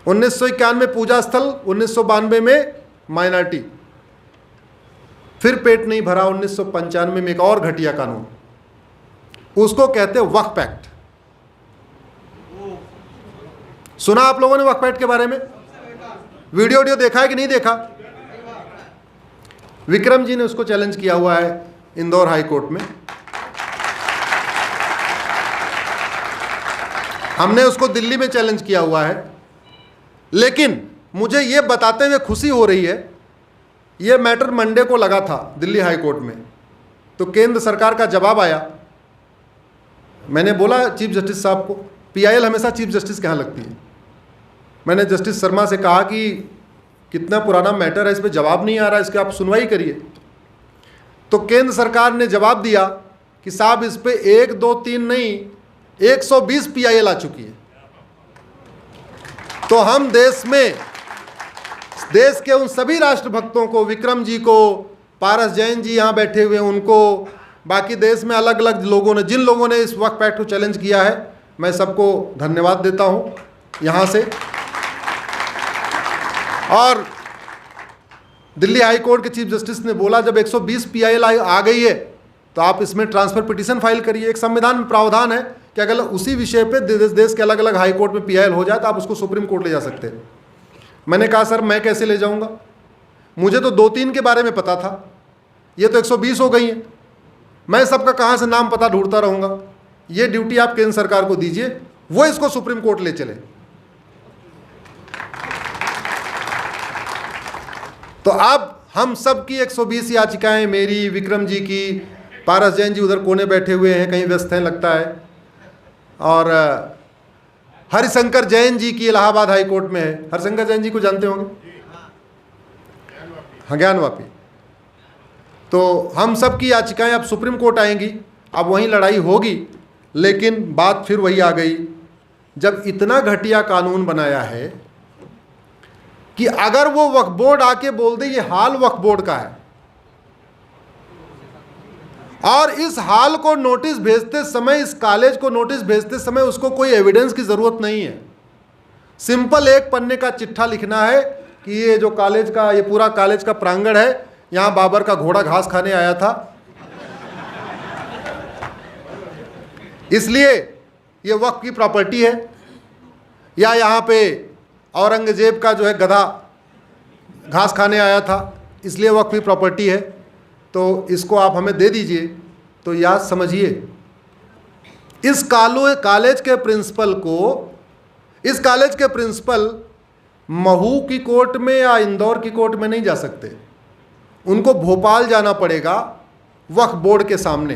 1991 में पूजा स्थल, 1992 में माइनॉरिटी। फिर पेट नहीं भरा 1995 में एक और घटिया कानून, उसको कहते हैं वक्फ एक्ट। सुना आप लोगों ने वक्फ एक्ट के बारे में? वीडियो देखा है कि नहीं देखा? विक्रम जी ने उसको चैलेंज किया हुआ है इंदौर हाई कोर्ट में। हमने उसको दिल्ली में चैलेंज किया हुआ है। लेकिन मुझे ये बताते हुए खुशी हो रही है, ये मैटर मंडे को लगा था दिल्ली हाई कोर्ट में, तो केंद्र सरकार का जवाब आया। मैंने बोला चीफ जस्टिस साहब को, पीआईएल हमेशा चीफ जस्टिस के यहाँ लगती है, मैंने जस्टिस शर्मा से कहा कि कितना पुराना मैटर है, इस पर जवाब नहीं आ रहा, इसके आप सुनवाई करिए। तो केंद्र सरकार ने जवाब दिया कि साहब इस पे 1, 2, 3 नहीं 120 पीआईएल आ चुकी है। तो हम देश के उन सभी राष्ट्रभक्तों को, विक्रम जी को, पारस जैन जी यहाँ बैठे हुए हैं उनको, बाकी देश में अलग अलग लोगों ने, जिन लोगों ने इस वक्फ एक्ट को चैलेंज किया है, मैं सबको धन्यवाद देता हूँ यहाँ से। और दिल्ली हाई कोर्ट के चीफ जस्टिस ने बोला जब 120 पीआईएल आ गई है तो आप इसमें ट्रांसफर पिटीशन फाइल करिए। एक संविधान में प्रावधान है कि अगर उसी विषय पे देश के अलग अलग हाई कोर्ट में पीआईएल हो जाए तो आप उसको सुप्रीम कोर्ट ले जा सकते हैं। मैंने कहा सर मैं कैसे ले जाऊंगा, मुझे तो 2-3 के बारे में पता था, ये तो 120 हो गई हैं, मैं सबका कहाँ से नाम पता ढूंढता रहूँगा। ये ड्यूटी आप केंद्र सरकार को दीजिए, वो इसको सुप्रीम कोर्ट ले चले। तो अब हम सब की 120 याचिकाएं, मेरी, विक्रम जी की, पारस जैन जी उधर कोने बैठे हुए हैं, कहीं व्यस्त हैं लगता है, और हरिशंकर जैन जी की इलाहाबाद हाई कोर्ट में है। हरिशंकर जैन जी को जानते होंगे, हाँ, ज्ञानवापी। तो हम सब की याचिकाएं अब सुप्रीम कोर्ट आएंगी, अब वहीं लड़ाई होगी। लेकिन बात फिर वही आ गई, जब इतना घटिया कानून बनाया है कि अगर वो वक्फ बोर्ड आके बोल दे ये हाल वक्फ बोर्ड का है, और इस हाल को नोटिस भेजते समय, इस कॉलेज को नोटिस भेजते समय उसको कोई एविडेंस की ज़रूरत नहीं है, सिंपल 1 पन्ने का चिट्ठा लिखना है कि ये जो कॉलेज का, ये पूरा कॉलेज का प्रांगण है, यहाँ बाबर का घोड़ा घास खाने आया था, इसलिए ये वक्फ की प्रॉपर्टी है, या यहाँ पे औरंगजेब का जो है गधा घास खाने आया था, इसलिए वक्फ की प्रॉपर्टी है, तो इसको आप हमें दे दीजिए। तो याद समझिए, इस कॉलेज के प्रिंसिपल महू की कोर्ट में या इंदौर की कोर्ट में नहीं जा सकते, उनको भोपाल जाना पड़ेगा वक्फ बोर्ड के सामने,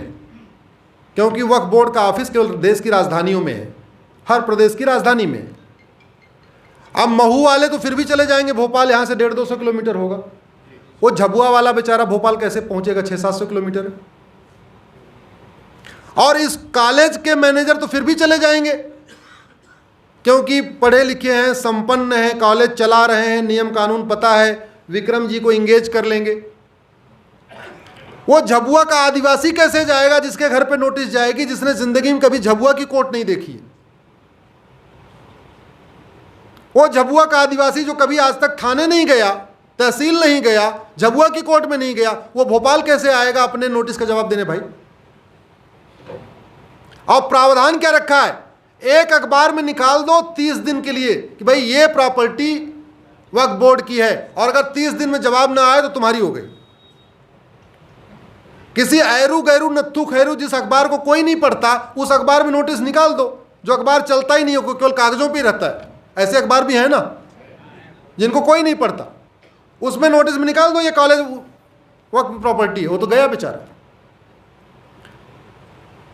क्योंकि वक्फ बोर्ड का ऑफिस केवल देश की राजधानियों में है, हर प्रदेश की राजधानी में। अब महू वाले तो फिर भी चले जाएंगे भोपाल, यहाँ से 150-200 किलोमीटर होगा, वो झबुआ वाला बेचारा भोपाल कैसे पहुंचेगा, 600-700 किलोमीटर है। और इस कॉलेज के मैनेजर तो फिर भी चले जाएंगे, क्योंकि पढ़े लिखे हैं, संपन्न हैं, कॉलेज चला रहे हैं, नियम कानून पता है, विक्रम जी को इंगेज कर लेंगे। वो झबुआ का आदिवासी कैसे जाएगा जिसके घर पे नोटिस जाएगी, जिसने जिंदगी में कभी झबुआ की कोर्ट नहीं देखी है? वो झबुआ का आदिवासी जो कभी आज तक थाने नहीं गया, तहसील नहीं गया, झबुआ की कोर्ट में नहीं गया, वो भोपाल कैसे आएगा अपने नोटिस का जवाब देने भाई? और प्रावधान क्या रखा है, एक अखबार में निकाल दो 30 दिन के लिए कि भाई ये प्रॉपर्टी वक्फ बोर्ड की है, और अगर 30 दिन में जवाब ना आए तो तुम्हारी हो गई। किसी ऐरू गैरू नत्थू खैरू जिस अखबार को कोई नहीं पढ़ता, उस अखबार में नोटिस निकाल दो, जो अखबार चलता ही नहीं हो, केवल कागजों पे रहता है, ऐसे अखबार भी है ना जिनको कोई नहीं पढ़ता, उसमें नोटिस में निकाल दो ये कॉलेज वक्फ प्रॉपर्टी है, वो तो गया बेचारा।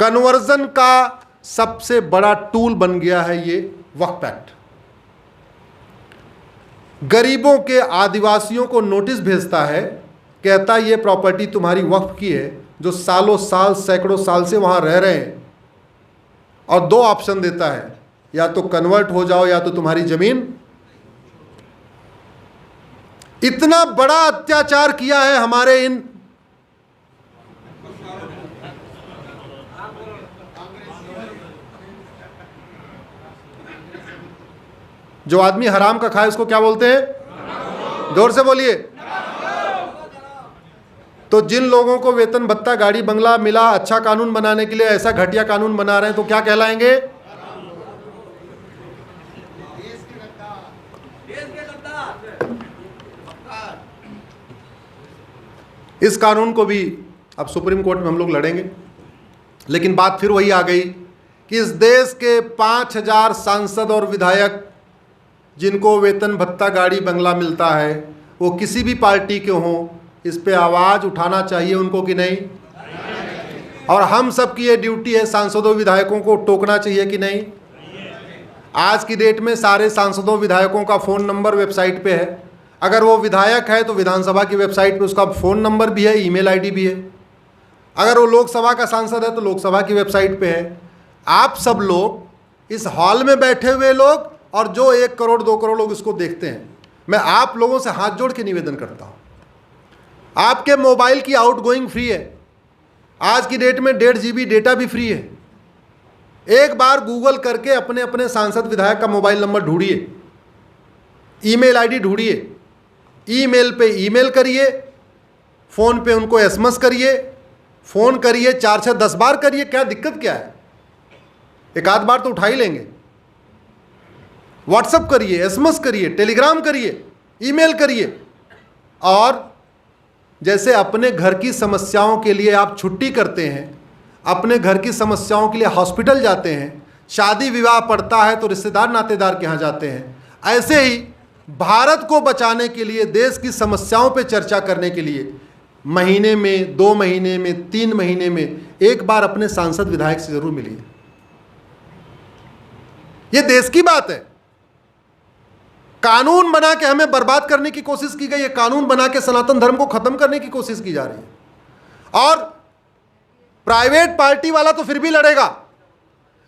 कन्वर्जन का सबसे बड़ा टूल बन गया है ये वक्फ एक्ट। गरीबों के, आदिवासियों को नोटिस भेजता है, कहता है ये प्रॉपर्टी तुम्हारी वक्फ की है, जो सालों साल, सैकड़ों साल से वहां रह रहे हैं, और 2 ऑप्शन देता है, या तो कन्वर्ट हो जाओ या तो तुम्हारी जमीन। इतना बड़ा अत्याचार किया है हमारे इन जो आदमी हराम का खाए उसको क्या बोलते हैं? जोर से बोलिए। तो जिन लोगों को वेतन भत्ता गाड़ी बंगला मिला अच्छा कानून बनाने के लिए ऐसा घटिया कानून बना रहे हैं तो क्या कहलाएंगे? इस कानून को भी अब सुप्रीम कोर्ट में हम लोग लड़ेंगे, लेकिन बात फिर वही आ गई कि इस देश के 5000 सांसद और विधायक जिनको वेतन भत्ता गाड़ी बंगला मिलता है वो किसी भी पार्टी के हों, इस पे आवाज़ उठाना चाहिए उनको कि नहीं? और हम सब की ये ड्यूटी है सांसदों विधायकों को टोकना चाहिए कि नहीं? आज की डेट में सारे सांसदों विधायकों का फ़ोन नंबर वेबसाइट पे है। अगर वो विधायक है तो विधानसभा की वेबसाइट पे उसका फ़ोन नंबर भी है, ईमेल आईडी भी है। अगर वो लोकसभा का सांसद है तो लोकसभा की वेबसाइट पे है। आप सब लोग इस हॉल में बैठे हुए लोग और जो 1 करोड़ 2 करोड़ लोग इसको देखते हैं, मैं आप लोगों से हाथ जोड़ के निवेदन करता हूँ, आपके मोबाइल की आउटगोइंग फ्री है। आज की डेट में 1.5 GB डेटा भी फ्री है। एक बार गूगल करके अपने अपने सांसद विधायक का मोबाइल नंबर ढूंढिए, ईमेल आईडी ढूंढिए, ईमेल पे ईमेल करिए, फ़ोन पे उनको एसएमएस करिए, फ़ोन करिए 4 6 10 बार करिए, क्या दिक्कत क्या है? एक आध बार तो उठा ही लेंगे। व्हाट्सएप करिए, एसएमएस करिए, टेलीग्राम करिए, ईमेल करिए। और जैसे अपने घर की समस्याओं के लिए आप छुट्टी करते हैं, अपने घर की समस्याओं के लिए हॉस्पिटल जाते हैं, शादी विवाह पड़ता है तो रिश्तेदार नातेदार के यहाँ जाते हैं, ऐसे ही भारत को बचाने के लिए, देश की समस्याओं पे चर्चा करने के लिए महीने में, 2 महीने में, 3 महीने में एक बार अपने सांसद विधायक से जरूर मिलिए। ये देश की बात है। कानून बना के हमें बर्बाद करने की कोशिश की गई है, कानून बना के सनातन धर्म को खत्म करने की कोशिश की जा रही है। और प्राइवेट पार्टी वाला तो फिर भी लड़ेगा।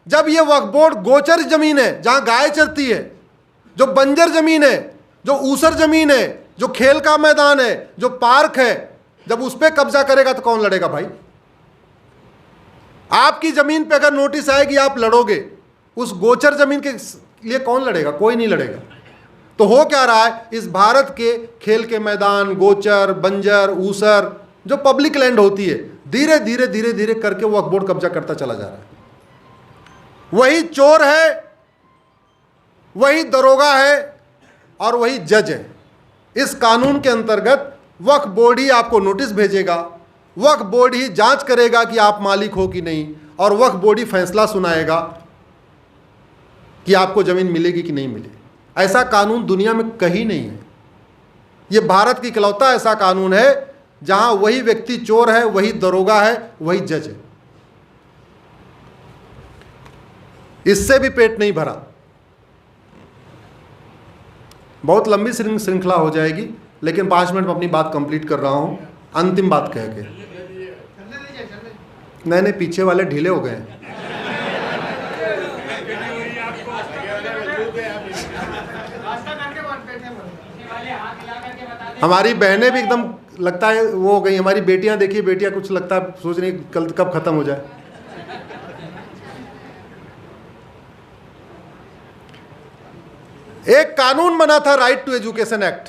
जब ये वक्फ बोर्ड गोचर जमीन है, जहां गाय चरती है, जो बंजर जमीन है, जो ऊसर जमीन है, जो खेल का मैदान है, जो पार्क है, जब उस पर कब्जा करेगा तो कौन लड़ेगा भाई? आपकी जमीन पे अगर नोटिस आएगी आप लड़ोगे, उस गोचर जमीन के लिए कौन लड़ेगा? कोई नहीं लड़ेगा। तो हो क्या रहा है, इस भारत के खेल के मैदान, गोचर, बंजर, ऊसर, जो पब्लिक लैंड होती है, धीरे धीरे धीरे धीरे करके वो वक्फ बोर्ड कब्जा करता चला जा रहा है। वही चोर है, वही दरोगा है और वही जज है। इस कानून के अंतर्गत वक्फ बोर्ड ही आपको नोटिस भेजेगा, वक्फ बोर्ड ही जांच करेगा कि आप मालिक हो कि नहीं, और वक्फ बोर्ड ही फैसला सुनाएगा कि आपको ज़मीन मिलेगी कि नहीं मिलेगी। ऐसा कानून दुनिया में कहीं नहीं है। ये भारत की इकलौता ऐसा कानून है जहां वही व्यक्ति चोर है, वही दरोगा है, वही जज है। इससे भी पेट नहीं भरा। बहुत लंबी श्रृंखला हो जाएगी, लेकिन 5 मिनट में अपनी बात कंप्लीट कर रहा हूं, अंतिम बात कह के। नहीं, पीछे वाले ढीले हो गए। हमारी बहनें भी एकदम लगता है वो हो गई। हमारी बेटियां देखिए, बेटियां कुछ लगता है सोच रही कल कब खत्म हो जाए। एक कानून बना था राइट टू एजुकेशन एक्ट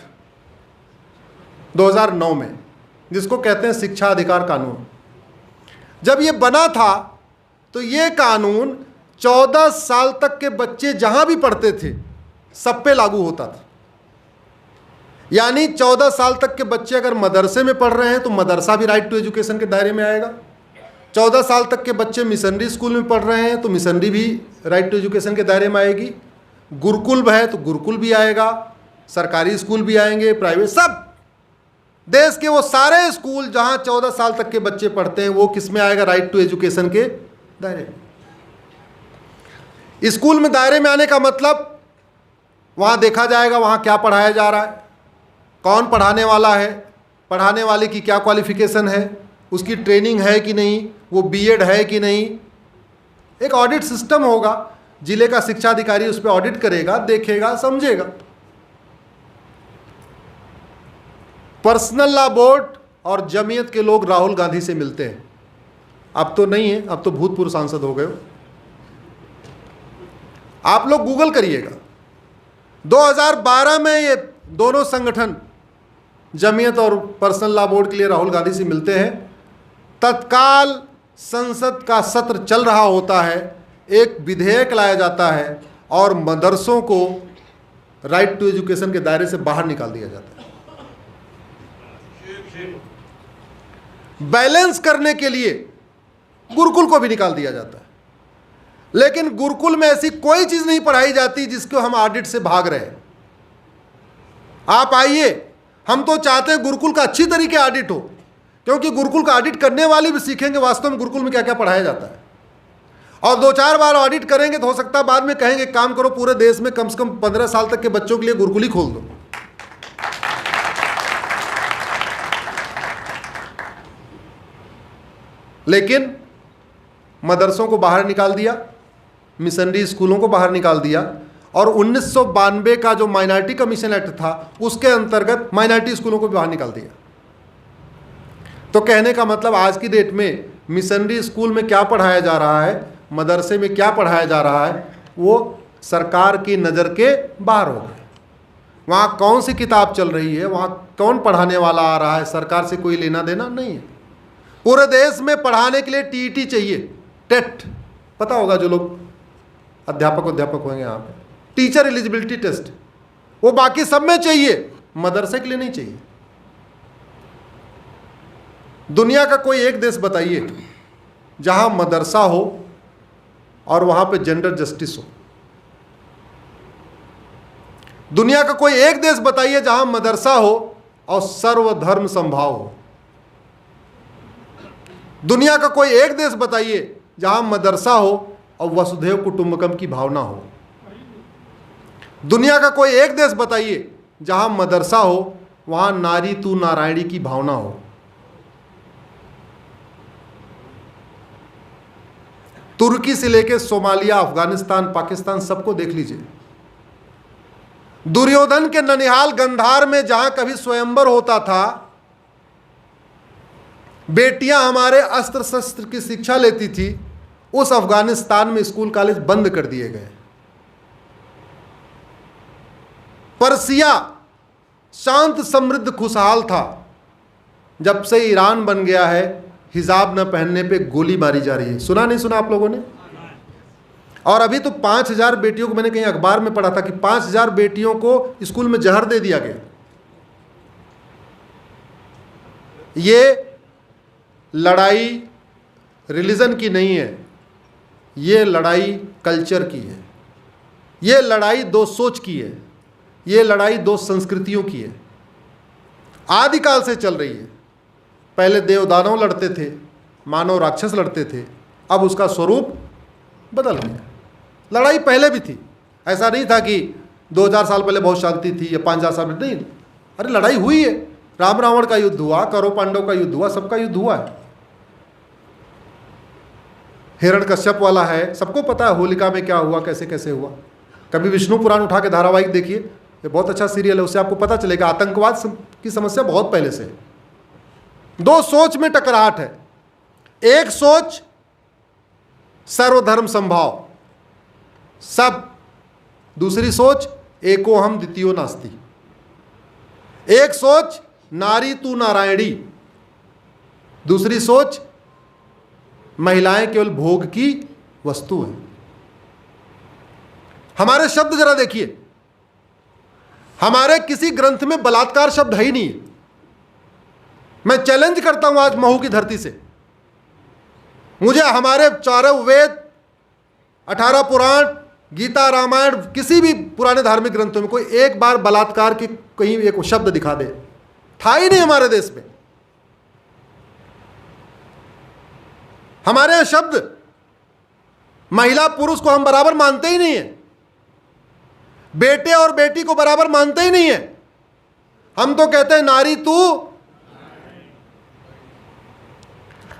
2009 में, जिसको कहते हैं शिक्षा अधिकार कानून। जब ये बना था तो ये कानून 14 साल तक के बच्चे जहां भी पढ़ते थे सब पे लागू होता था। यानी 14 साल तक के बच्चे अगर मदरसे में पढ़ रहे हैं तो मदरसा भी राइट टू एजुकेशन के दायरे में आएगा। 14 साल तक के बच्चे मिशनरी स्कूल में पढ़ रहे हैं तो मिशनरी भी राइट टू एजुकेशन के दायरे में आएगी। गुरुकुल है तो गुरुकुल भी आएगा, सरकारी स्कूल भी आएंगे, प्राइवेट, सब देश के वो सारे स्कूल जहां 14 साल तक के बच्चे पढ़ते हैं वो किस में आएगा? राइट टू एजुकेशन के दायरे में। स्कूल में दायरे में आने का मतलब वहां देखा जाएगा वहां क्या पढ़ाया जा रहा है, कौन पढ़ाने वाला है, पढ़ाने वाले की क्या क्वालिफिकेशन है, उसकी ट्रेनिंग है कि नहीं, वो बीएड है कि नहीं। एक ऑडिट सिस्टम होगा, जिले का शिक्षा अधिकारी उस पर ऑडिट करेगा, देखेगा, समझेगा। पर्सनल लॉ बोर्ड और जमीयत के लोग राहुल गांधी से मिलते हैं। अब तो नहीं है, अब तो भूतपूर्व सांसद हो गए हो। आप लोग गूगल करिएगा, 2012 में ये दोनों संगठन जमीयत और पर्सनल लॉ बोर्ड के लिए राहुल गांधी से मिलते हैं। तत्काल संसद का सत्र चल रहा होता है, एक विधेयक लाया जाता है और मदरसों को राइट टू एजुकेशन के दायरे से बाहर निकाल दिया जाता है। बैलेंस करने के लिए गुरुकुल को भी निकाल दिया जाता है, लेकिन गुरुकुल में ऐसी कोई चीज नहीं पढ़ाई जाती जिसको हम ऑडिट से भाग रहे हैं। आप आइए, हम तो चाहते हैं गुरुकुल का अच्छी तरीके ऑडिट हो, क्योंकि गुरुकुल का ऑडिट करने वाले भी सीखेंगे वास्तव में गुरुकुल में क्या क्या पढ़ाया जाता है। और 2-4 बार ऑडिट करेंगे तो हो सकता है बाद में कहेंगे काम करो, पूरे देश में कम से कम 15 साल तक के बच्चों के लिए गुरुकुल ही खोल दो। लेकिन मदरसों को बाहर निकाल दिया, मिशनरी स्कूलों को बाहर निकाल दिया, और 1992 का जो माइनॉरिटी कमीशन एक्ट था उसके अंतर्गत माइनॉरिटी स्कूलों को भी बाहर निकाल दिया। तो कहने का मतलब आज की डेट में मिशनरी स्कूल में क्या पढ़ाया जा रहा है, मदरसे में क्या पढ़ाया जा रहा है, वो सरकार की नज़र के बाहर हो गए। वहाँ कौन सी किताब चल रही है, वहाँ कौन पढ़ाने वाला आ रहा है, सरकार से कोई लेना देना नहीं है। पूरे देश में पढ़ाने के लिए टीईटी चाहिए, टेट, पता होगा जो लोग अध्यापक होंगे यहाँ पे, टीचर एलिजिबिलिटी टेस्ट, वो बाकी सब में चाहिए, मदरसे के लिए नहीं चाहिए। दुनिया का कोई एक देश बताइए जहां मदरसा हो और वहां पे जेंडर जस्टिस हो। दुनिया का कोई एक देश बताइए जहां मदरसा हो और सर्वधर्म समभाव हो। दुनिया का कोई एक देश बताइए जहां मदरसा हो और वसुधैव कुटुंबकम की भावना हो। दुनिया का कोई एक देश बताइए जहां मदरसा हो, वहां नारी तू नारायणी की भावना हो। तुर्की से लेकर सोमालिया, अफगानिस्तान, पाकिस्तान, सबको देख लीजिए। दुर्योधन के ननिहाल गंधार में जहां कभी स्वयंवर होता था, बेटियां हमारे अस्त्र शस्त्र की शिक्षा लेती थी, उस अफगानिस्तान में स्कूल कॉलेज बंद कर दिए गए। पर्सिया शांत, समृद्ध, खुशहाल था। जब से ईरान बन गया है, हिजाब न पहनने पे गोली मारी जा रही है। सुना नहीं सुना आप लोगों ने? और अभी तो 5000 बेटियों को, मैंने कहीं अखबार में पढ़ा था कि 5000 बेटियों को स्कूल में जहर दे दिया गया। ये लड़ाई रिलीजन की नहीं है, ये लड़ाई कल्चर की है, ये लड़ाई दो सोच की है, ये लड़ाई दो संस्कृतियों की है। आदिकाल से चल रही है। पहले देव दानव लड़ते थे, मानव राक्षस लड़ते थे, अब उसका स्वरूप बदल गया। लड़ाई पहले भी थी, ऐसा नहीं था कि 2000 साल पहले बहुत शांति थी या 5000 साल पहले, नहीं। अरे लड़ाई हुई है, राम रावण का युद्ध हुआ, कौरव पांडव का युद्ध हुआ, सबका युद्ध हुआ है। हिरण्यकश्यप वाला है, सबको पता है होलिका में क्या हुआ, कैसे कैसे हुआ। कभी विष्णु पुराण उठा के धारावाहिक देखिए, ये बहुत अच्छा सीरियल है, उससे आपको पता चलेगा आतंकवाद की समस्या बहुत पहले से है। दो सोच में टकराहट है। एक सोच सर्वधर्म समभाव, सब। दूसरी सोच एको हम द्वितीयो नास्ति। एक सोच नारी तू नारायणी, दूसरी सोच महिलाएं केवल भोग की वस्तु है। हमारे शब्द जरा देखिए, हमारे किसी ग्रंथ में बलात्कार शब्द है ही नहीं है। मैं चैलेंज करता हूं आज महू की धरती से, मुझे हमारे चारों वेद, 18 पुराण, गीता, रामायण, किसी भी पुराने धार्मिक ग्रंथों में कोई एक बार बलात्कार की कहीं एक शब्द दिखा दे। था ही नहीं हमारे देश में। हमारे यहां शब्द, महिला पुरुष को हम बराबर मानते ही नहीं है, बेटे और बेटी को बराबर मानते ही नहीं है। हम तो कहते हैं नारी तू,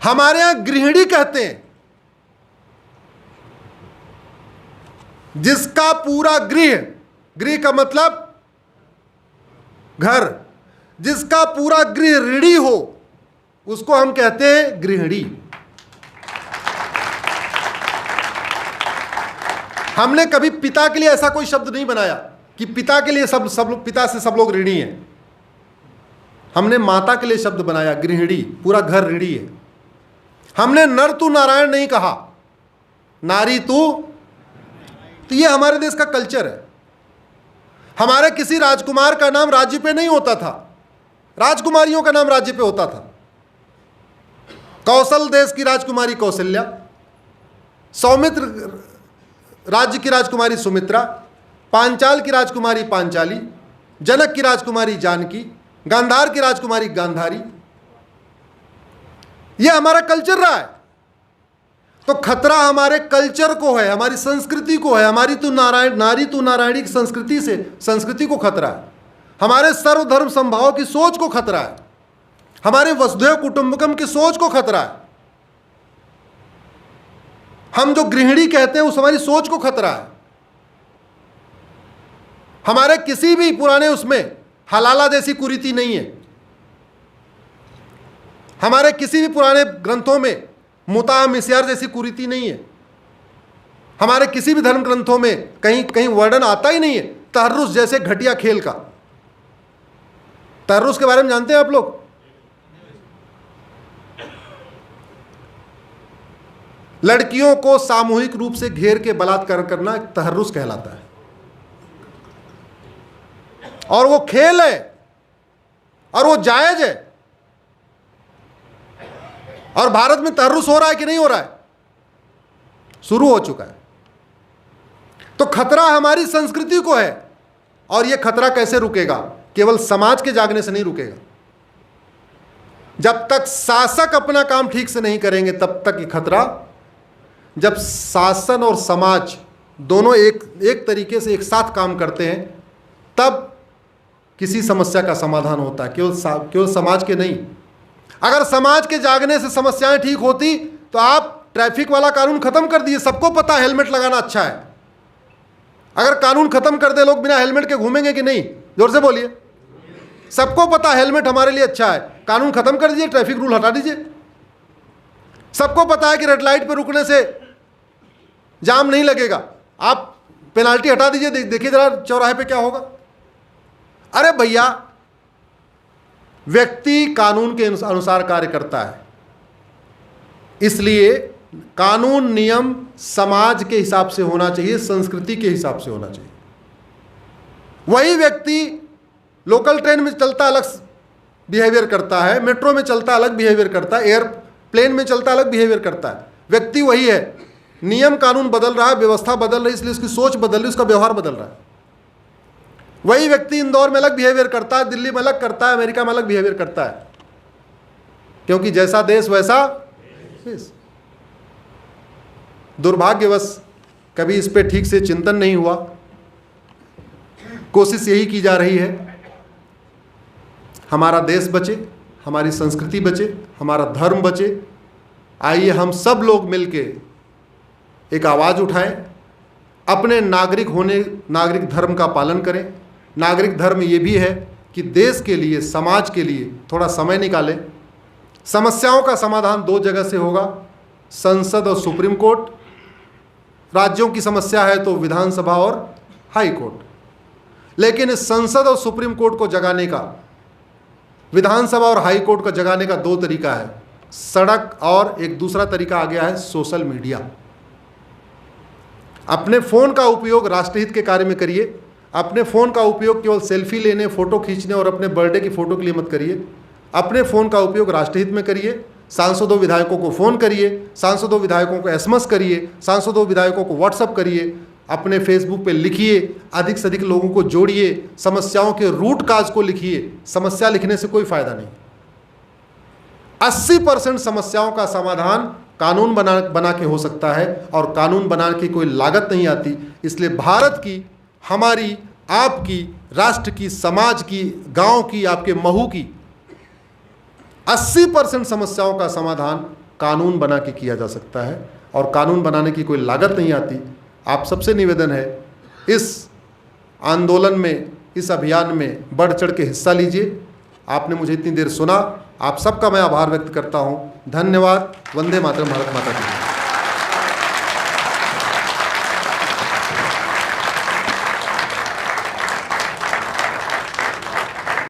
हमारे यहां गृहिणी कहते हैं, जिसका पूरा गृह, गृह का मतलब घर, जिसका पूरा गृह ऋणी हो उसको हम कहते हैं गृहिणी। हमने कभी पिता के लिए ऐसा कोई शब्द नहीं बनाया। कि पिता के लिए सब पिता से सब लोग ऋणी हैं। हमने माता के लिए शब्द बनाया गृहिणी, पूरा घर ऋणी है। हमने नर तू नारायण नहीं कहा, नारी तू। तो ये हमारे देश का कल्चर है। हमारे किसी राजकुमार का नाम राज्य पे नहीं होता था, राजकुमारियों का नाम राज्य पे होता था। कौशल देश की राजकुमारी कौशल्या, सौमित्र राज्य की राजकुमारी सुमित्रा, पांचाल की राजकुमारी पांचाली, जनक की राजकुमारी जानकी, गांधार की राजकुमारी गांधारी। यह हमारा कल्चर रहा है। तो खतरा हमारे कल्चर को है, हमारी संस्कृति को है, हमारी तो नारी तो नारायणी की संस्कृति को खतरा है, हमारे सर्वधर्म संभाव की सोच को खतरा है, हमारे वसुधैव कुटुंबकम की सोच को खतरा है। हम जो गृहिणी कहते हैं उस हमारी सोच को खतरा है। हमारे किसी भी पुराने उसमें हलाला जैसी कुरीति नहीं है। हमारे किसी भी पुराने ग्रंथों में मुता मिस्यार जैसी कुरीति नहीं है। हमारे किसी भी धर्म ग्रंथों में कहीं कहीं वर्णन आता ही नहीं है तहर्रुस जैसे घटिया खेल का। तहर्रुस के बारे में जानते हैं आप लोग? लड़कियों को सामूहिक रूप से घेर के बलात्कार करना एक तहर्रुस कहलाता है, और वो खेल है और वो जायज है। और भारत में तहर्रुस हो रहा है कि नहीं हो रहा है? शुरू हो चुका है। तो खतरा हमारी संस्कृति को है, और यह खतरा कैसे रुकेगा? केवल समाज के जागने से नहीं रुकेगा। जब तक शासक अपना काम ठीक से नहीं करेंगे तब तक ये खतरा, जब शासन और समाज दोनों एक तरीके से एक साथ काम करते हैं तब किसी समस्या का समाधान होता है, केवल समाज के नहीं। अगर समाज के जागने से समस्याएं ठीक होती तो आप ट्रैफिक वाला कानून खत्म कर दिए। सबको पता है हेलमेट लगाना अच्छा है। अगर कानून खत्म कर दे, लोग बिना हेलमेट के घूमेंगे कि नहीं? जोर से बोलिए। सबको पता है हेलमेट हमारे लिए अच्छा है, कानून खत्म कर दीजिए, ट्रैफिक रूल हटा दीजिए। सबको पता है कि रेड लाइट पर रुकने से जाम नहीं लगेगा, आप पेनाल्टी हटा दीजिए, देखिए जरा चौराहे पे क्या होगा। अरे भैया, व्यक्ति कानून के अनुसार कार्य करता है, इसलिए कानून नियम समाज के हिसाब से होना चाहिए, संस्कृति के हिसाब से होना चाहिए। वही व्यक्ति लोकल ट्रेन में चलता अलग बिहेवियर करता है, मेट्रो में चलता अलग बिहेवियर करता है, एयरप्लेन में चलता अलग बिहेवियर करता है। व्यक्ति वही है, नियम कानून बदल रहा है, व्यवस्था बदल रही है, इसलिए उसकी सोच बदल रही है, उसका व्यवहार बदल रहा है। वही व्यक्ति इंदौर में अलग बिहेवियर करता है, दिल्ली में अलग करता है, अमेरिका में अलग बिहेवियर करता है, क्योंकि जैसा देश वैसा देश। दुर्भाग्यवश कभी इस पे ठीक से चिंतन नहीं हुआ। कोशिश यही की जा रही है हमारा देश बचे, हमारी संस्कृति बचे, हमारा धर्म बचे। आइए हम सब लोग मिलके एक आवाज़ उठाएं, अपने नागरिक धर्म का पालन करें। नागरिक धर्म ये भी है कि देश के लिए, समाज के लिए थोड़ा समय निकालें। समस्याओं का समाधान दो जगह से होगा, संसद और सुप्रीम कोर्ट। राज्यों की समस्या है तो विधानसभा और हाई कोर्ट। लेकिन इस संसद और सुप्रीम कोर्ट को जगाने का, विधानसभा और हाई कोर्ट को जगाने का दो तरीका है, सड़क, और एक दूसरा तरीका आ गया है सोशल मीडिया। अपने फ़ोन का उपयोग राष्ट्रहित के कार्य में करिए। अपने फ़ोन का उपयोग केवल सेल्फी लेने, फ़ोटो खींचने और अपने बर्थडे की फ़ोटो के लिए मत करिए। अपने फ़ोन का उपयोग राष्ट्रहित में करिए। सांसदों विधायकों को फ़ोन करिए, सांसदों विधायकों को एसएमएस करिए, सांसदों विधायकों को व्हाट्सअप करिए, अपने फेसबुक पे लिखिए, अधिक से अधिक लोगों को जोड़िए, समस्याओं के रूट काज को लिखिए। समस्या लिखने से कोई फ़ायदा नहीं। 80% समस्याओं का समाधान कानून बना के हो सकता है, और कानून बनाने की कोई लागत नहीं आती। इसलिए भारत की, हमारी, आपकी, राष्ट्र की, समाज की, गांव की, आपके महू की 80% समस्याओं का समाधान कानून बना के किया जा सकता है, और कानून बनाने की कोई लागत नहीं आती। आप सबसे निवेदन है, इस आंदोलन में, इस अभियान में बढ़ चढ़ के हिस्सा लीजिए। आपने मुझे इतनी देर सुना, आप सबका मैं आभार व्यक्त करता हूँ। धन्यवाद। वंदे मातरम। भारत माता की।